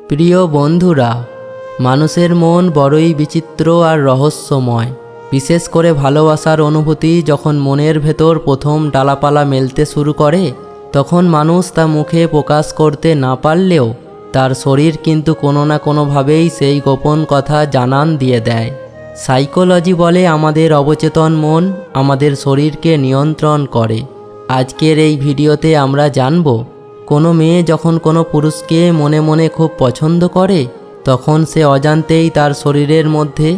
প্রিয় বন্ধুরা, মানুষের মন বড়ই বিচিত্র আর রহস্যময়। বিশেষ করে ভালোবাসার অনুভূতি যখন মনের ভেতর প্রথম ডালাপালা মেলতে শুরু করে, তখন মানুষ তা মুখে প্রকাশ করতে না পারলেও তার শরীর কিন্তু কোনো না কোনোভাবেই সেই গোপন কথা জানান দিয়ে দেয়। সাইকোলজি বলে আমাদের অবচেতন মন আমাদের শরীরকে নিয়ন্ত্রণ করে। আজকের এই ভিডিওতে আমরা জানব, কোনো মেয়ে যখন কোনো পুরুষকে মনে মনে খুব পছন্দ করে, তখন সে অজান্তেই তার শরীরের মধ্যে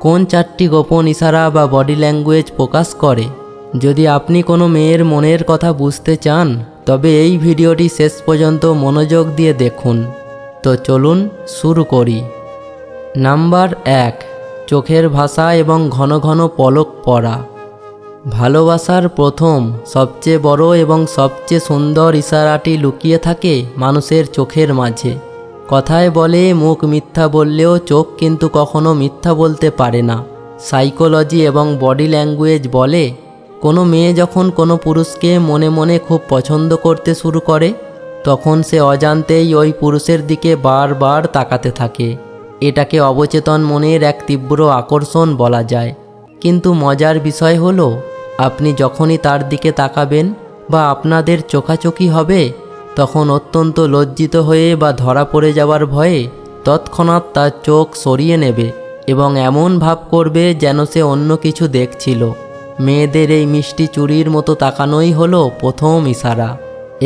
কোন 4টি গোপন ইশারা বা বডি ল্যাঙ্গুয়েজ প্রকাশ করে। যদি আপনি কোনো মেয়ের মনের কথা বুঝতে চান, তবে এই ভিডিওটি শেষ পর্যন্ত মনোযোগ দিয়ে দেখুন। তো চলুন শুরু করি। নাম্বার 1, চোখের ভাষা এবং ঘন ঘন পলক পড়া। ভালোবাসার প্রথম, সবচেয়ে বড় এবং সবচেয়ে সুন্দর ইশারাটি লুকিয়ে থাকে মানুষের চোখের মাঝে। কথায় বলে, মুখ মিথ্যা বললেও চোখ কিন্তু কখনো মিথ্যা বলতে পারে না। সাইকোলজি এবং বডি ল্যাঙ্গুয়েজ বলে, কোনো মেয়ে যখন কোনো পুরুষকে মনে মনে খুব পছন্দ করতে শুরু করে, তখন সে অজান্তেই ওই পুরুষের দিকে বারবার তাকাতে থাকে। এটাকে অবচেতন মনের এক তীব্র আকর্ষণ বলা যায়। কিন্তু মজার বিষয় হলো, আপনি যখনই তার দিকে তাকাবেন বা আপনাদের চোখাচোখি হবে, তখন অত্যন্ত লজ্জিত হয়ে বা ধরা পড়ে যাওয়ার ভয়ে তৎক্ষণাৎ তার চোখ সরিয়ে নেবে এবং এমন ভাব করবে যেন সে অন্য কিছু দেখছিল। মেয়েদের এই মিষ্টি চুরির মতো তাকানোই হলো প্রথম ইশারা।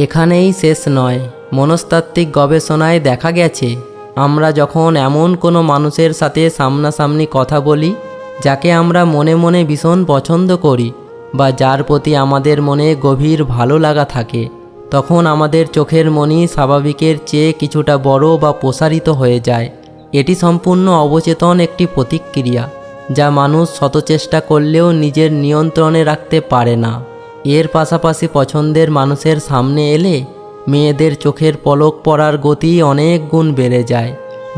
এখানেই শেষ নয়। মনস্তাত্ত্বিক গবেষণায় দেখা গেছে, আমরা যখন এমন কোনো মানুষের সাথে সামনাসামনি কথা বলি, যাকে আমরা মনে মনে ভীষণ পছন্দ করি বা যার প্রতি আমাদের মনে গভীর ভালো লাগা থাকে, তখন আমাদের চোখের মনি স্বাভাবিকের চেয়ে কিছুটা বড় বা প্রসারিত হয়ে যায়। এটি সম্পূর্ণ অবচেতন একটি প্রতিক্রিয়া, যা মানুষ শত চেষ্টা করলেও নিজের নিয়ন্ত্রণে রাখতে পারে না। এর পাশাপাশি পছন্দের মানুষের সামনে এলে মেয়েদের চোখের পলক পড়ার গতি অনেক গুণ বেড়ে যায়।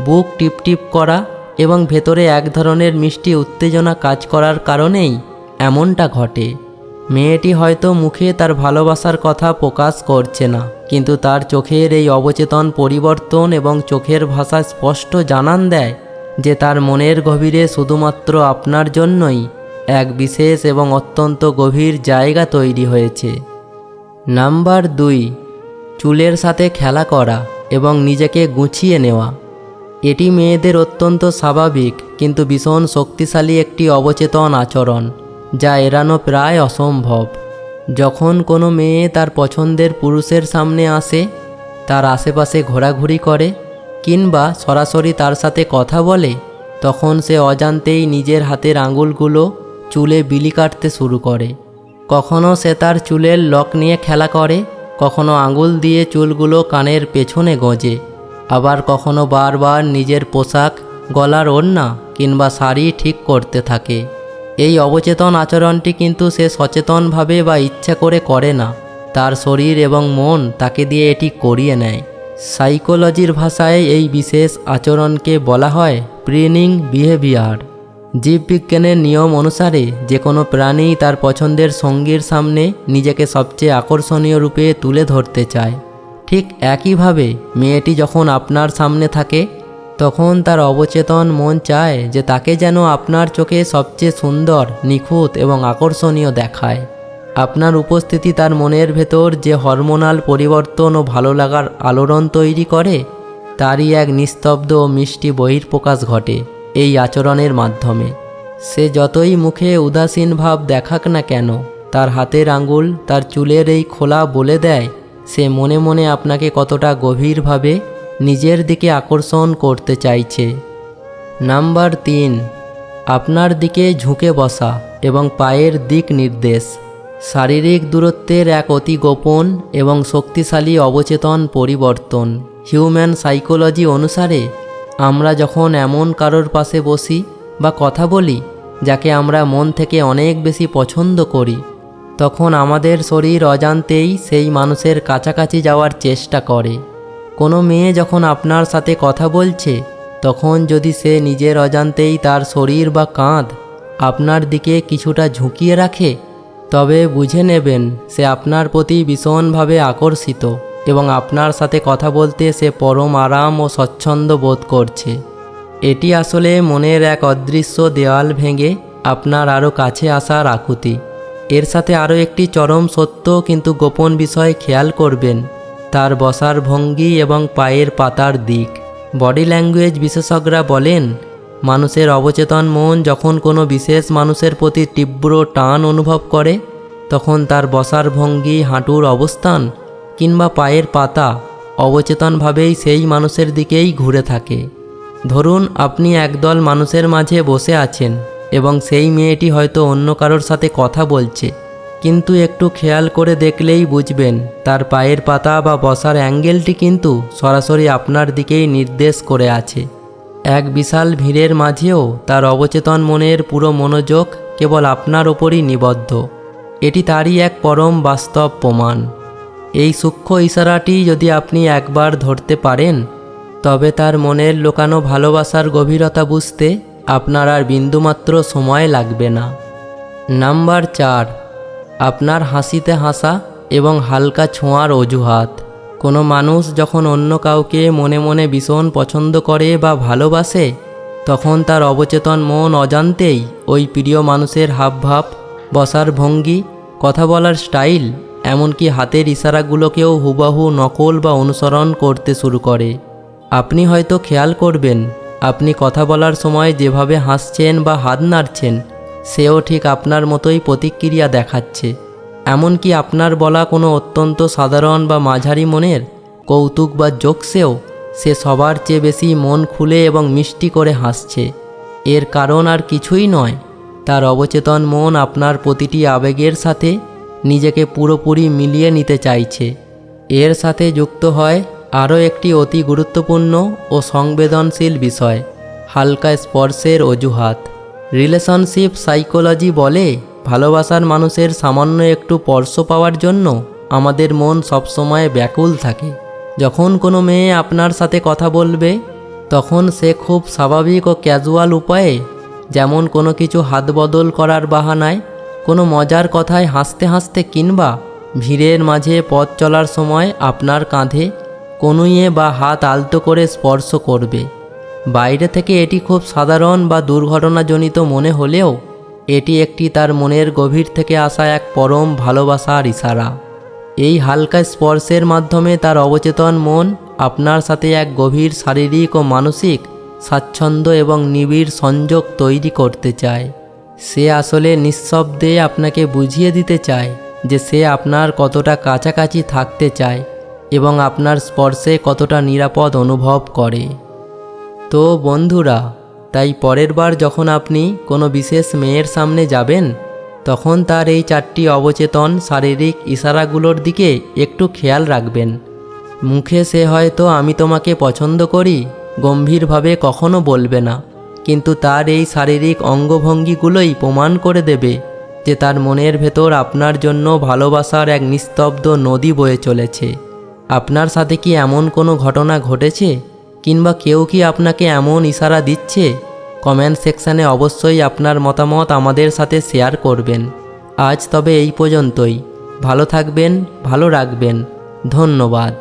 বুক টিপটিপ করা এবং ভেতরে এক ধরনের মিষ্টি উত্তেজনা কাজ করার কারণেই এমনটা ঘটে। মেয়েটি হয়তো মুখে তার ভালোবাসার কথা প্রকাশ করছে না, কিন্তু তার চোখের এই অবচেতন পরিবর্তন এবং চোখের ভাষা স্পষ্ট জানান দেয় যে তার মনের গভীরে শুধুমাত্র আপনার জন্যই এক বিশেষ এবং অত্যন্ত গভীর জায়গা তৈরি হয়েছে। নাম্বার 2, চুলের সাথে খেলা করা এবং নিজেকে গুছিয়ে নেওয়া। এটি মেয়েদের অত্যন্ত স্বাভাবিক কিন্তু ভীষণ শক্তিশালী একটি অবচেতন আচরণ, যা এড়ানো প্রায় অসম্ভব। যখন কোনো মেয়ে তার পছন্দের পুরুষের সামনে আসে, তার আশেপাশে ঘোরাঘুরি করে কিংবা সরাসরি তার সাথে কথা বলে, তখন সে অজান্তেই নিজের হাতের আঙুলগুলো চুলে বিলি কাটতে শুরু করে। কখনো সে তার চুলের লক নিয়ে খেলা করে, কখনো আঙুল দিয়ে চুলগুলো কানের পেছনে গোজে, আবার কখনো বারবার নিজের পোশাক, গলার ওড়না কিংবা শাড়ি ঠিক করতে থাকে। এই অবচেতন আচরণটি কিন্তু সে সচেতনভাবে বা ইচ্ছা করে না, তার শরীর এবং মন তাকে দিয়ে এটি করিয়ে নেয়। সাইকোলজির ভাষায় এই বিশেষ আচরণকে বলা হয় প্রিনিং বিহেভিয়ার। জীববিজ্ঞানের নিয়ম অনুসারে যে কোনো প্রাণী তার পছন্দের সঙ্গীর সামনে নিজেকে সবচেয়ে আকর্ষণীয় রূপে তুলে ধরতে চায়। ঠিক একইভাবে মেয়েটি যখন আপনার সামনে থাকে, তখন তার অবচেতন মন চায় যে তাকে যেন আপনার চোখে সবচেয়ে সুন্দর, নিখুঁত এবং আকর্ষণীয় দেখায়। আপনার উপস্থিতি তার মনের ভেতর যে হরমোনাল পরিবর্তন ও ভালো লাগার আলোড়ন তৈরি করে, তারই এক নিস্তব্ধ ও মিষ্টি বহিঃপ্রকাশ ঘটে এই আচরণের মাধ্যমে। সে যতই মুখে উদাসীন ভাব দেখাক না কেন, তার হাতের আঙুল, তার চুলের এই খোলা বলে দেয় সে মনে মনে আপনাকে কতটা গভীরভাবে নিজের দিকে আকর্ষণ করতে চাইছে। নাম্বার 3, আপনার দিকে ঝুঁকে বসা এবং পায়ের দিক নির্দেশ। শারীরিক দূরত্বের এক অতি গোপন এবং শক্তিশালী অবচেতন পরিবর্তন। হিউম্যান সাইকোলজি অনুসারে, আমরা যখন এমন কারোর পাশে বসি বা কথা বলি যাকে আমরা মন থেকে অনেক বেশি পছন্দ করি, তখন আমাদের শরীর অজান্তেই সেই মানুষের কাছাকাছি যাওয়ার চেষ্টা করে। কোনো মেয়ে যখন আপনার সাথে কথা বলছে, তখন যদি সে নিজের অজান্তেই তার শরীর বা কাঁধ আপনার দিকে কিছুটা ঝুঁকিয়ে রাখে, তবে বুঝে নেবেন সে আপনার প্রতি ভীষণভাবে আকর্ষিত এবং আপনার সাথে কথা বলতে সে পরম আরাম ও স্বচ্ছন্দ বোধ করছে। এটি আসলে মনের এক অদৃশ্য দেওয়াল ভেঙে আপনার আরও কাছে আসার আকুতি। এর সাথে আরও একটি চরম সত্য কিন্তু গোপন বিষয় খেয়াল করবেন, তার বসার ভঙ্গি এবং পায়ের পাতার দিক। বডি ল্যাঙ্গুয়েজ বিশেষজ্ঞরা বলেন, মানুষের অবচেতন মন যখন কোনো বিশেষ মানুষের প্রতি তীব্র টান অনুভব করে, তখন তার বসার ভঙ্গি, হাঁটুর অবস্থান কিংবা পায়ের পাতা অবচেতনভাবেই সেই মানুষের দিকেই ঘুরে থাকে। ধরুন আপনি একদল মানুষের মাঝে বসে আছেন এবং সেই মেয়েটি হয়তো অন্য কারোর সাথে কথা বলছে, কিন্তু একটু খেয়াল করে দেখলেই বুঝবেন তার পায়ের পাতা বা বসার অ্যাঙ্গেলটি কিন্তু সরাসরি আপনার দিকেই নির্দেশ করে আছে। এক বিশাল ভিড়ের মাঝেও তার অবচেতন মনের পুরো মনোযোগ কেবল আপনার ওপরই নিবদ্ধ। এটি তারই এক পরম বাস্তব প্রমাণ। এই সূক্ষ্ম ইশারাটি যদি আপনি একবার ধরতে পারেন, তবে তার মনের লুকানো ভালোবাসার গভীরতা বুঝতে আপনার আর বিন্দুমাত্র সময় লাগবে না। নাম্বার 4, আপনার হাসিতে হাসা এবং হালকা ছোঁয়ার অজুহাত। কোনো মানুষ যখন অন্য কাউকে মনে মনে ভীষণ পছন্দ করে বা ভালোবাসে, তখন তার অবচেতন মন অজান্তেই ওই প্রিয় মানুষের হাবভাব, বসার ভঙ্গি, কথা বলার স্টাইল, এমনকি হাতের ইশারাগুলোকেও হুবহু নকল বা অনুসরণ করতে শুরু করে। আপনি হয়তো খেয়াল করবেন, আপনি কথা বলার সময় যেভাবে হাসছেন বা হাত নাড়ছেন, সেও ঠিক আপনার মতোই প্রতিক্রিয়া দেখাচ্ছে। এমনকি আপনার বলা কোনো অত্যন্ত সাধারণ বা মাঝারি মনের কৌতুক বা জোকসেও সে সবার চেয়ে বেশি মন খুলে এবং মিষ্টি করে হাসছে। এর কারণ আর কিছুই নয়, তার অবচেতন মন আপনার প্রতিটি আবেগের সাথে নিজেকে পুরোপুরি মিলিয়ে নিতে চাইছে। এর সাথে যুক্ত হয় আরও একটি অতি গুরুত্বপূর্ণ ও সংবেদনশীল বিষয়, হালকা স্পর্শের অজুহাত। রিলেশনশিপ সাইকোলজি বলে, ভালোবাসার মানুষের সামান্য একটু স্পর্শ পাওয়ার জন্য আমাদের মন সবসময় ব্যাকুল থাকে। যখন কোনো মেয়ে আপনার সাথে কথা বলবে, তখন সে খুব স্বাভাবিক ও ক্যাজুয়াল উপায়ে, যেমন কোনো কিছু হাত বদল করার বাহানায়, কোনো মজার কথায় হাসতে হাসতে কিংবা ভিড়ের মাঝে পথ চলার সময় আপনার কাঁধে কনুইয়ে বা হাত আলতো করে স্পর্শ করবে। বাইরে থেকে এটি খুব সাধারণ বা দুর্ঘটনাজনিত মনে হলেও এটি একটি তার মনের গভীর থেকে আসা এক পরম ভালোবাসার ইশারা। এই হালকা স্পর্শের মাধ্যমে তার অবচেতন মন আপনার সাথে এক গভীর শারীরিক ও মানসিক স্বাচ্ছন্দ্য এবং নিবিড় সংযোগ তৈরি করতে চায়। সে আসলে নিঃশব্দে আপনাকে বুঝিয়ে দিতে চায় যে সে আপনার কতটা কাছাকাছি থাকতে চায় এবং আপনার স্পর্শে কতটা নিরাপদ অনুভব করে। তো বন্ধুরা, তাই পরের বার যখন আপনি কোনো বিশেষ মেয়ের সামনে যাবেন, তখন তার এই 4টি অবচেতন শারীরিক ইশারাগুলোর দিকে একটু খেয়াল রাখবেন। মুখে সে হয়তো আমি তোমাকে পছন্দ করি গম্ভীরভাবে কখনো বলবে না, কিন্তু তার এই শারীরিক অঙ্গভঙ্গিগুলোই প্রমাণ করে দেবে যে তার মনের ভেতর আপনার জন্য ভালোবাসার এক নিস্তব্ধ নদী বয়ে চলেছে। আপনার সাথে কি এমন কোনো ঘটনা ঘটেছে, কিংবা কেউ কি আপনাকে এমন ইশারা দিচ্ছে? কমেন্ট সেকশানে অবশ্যই আপনার মতামত আমাদের সাথে শেয়ার করবেন। আজ তবে এই পর্যন্তই। ভালো থাকবেন, ভালো রাখবেন। ধন্যবাদ।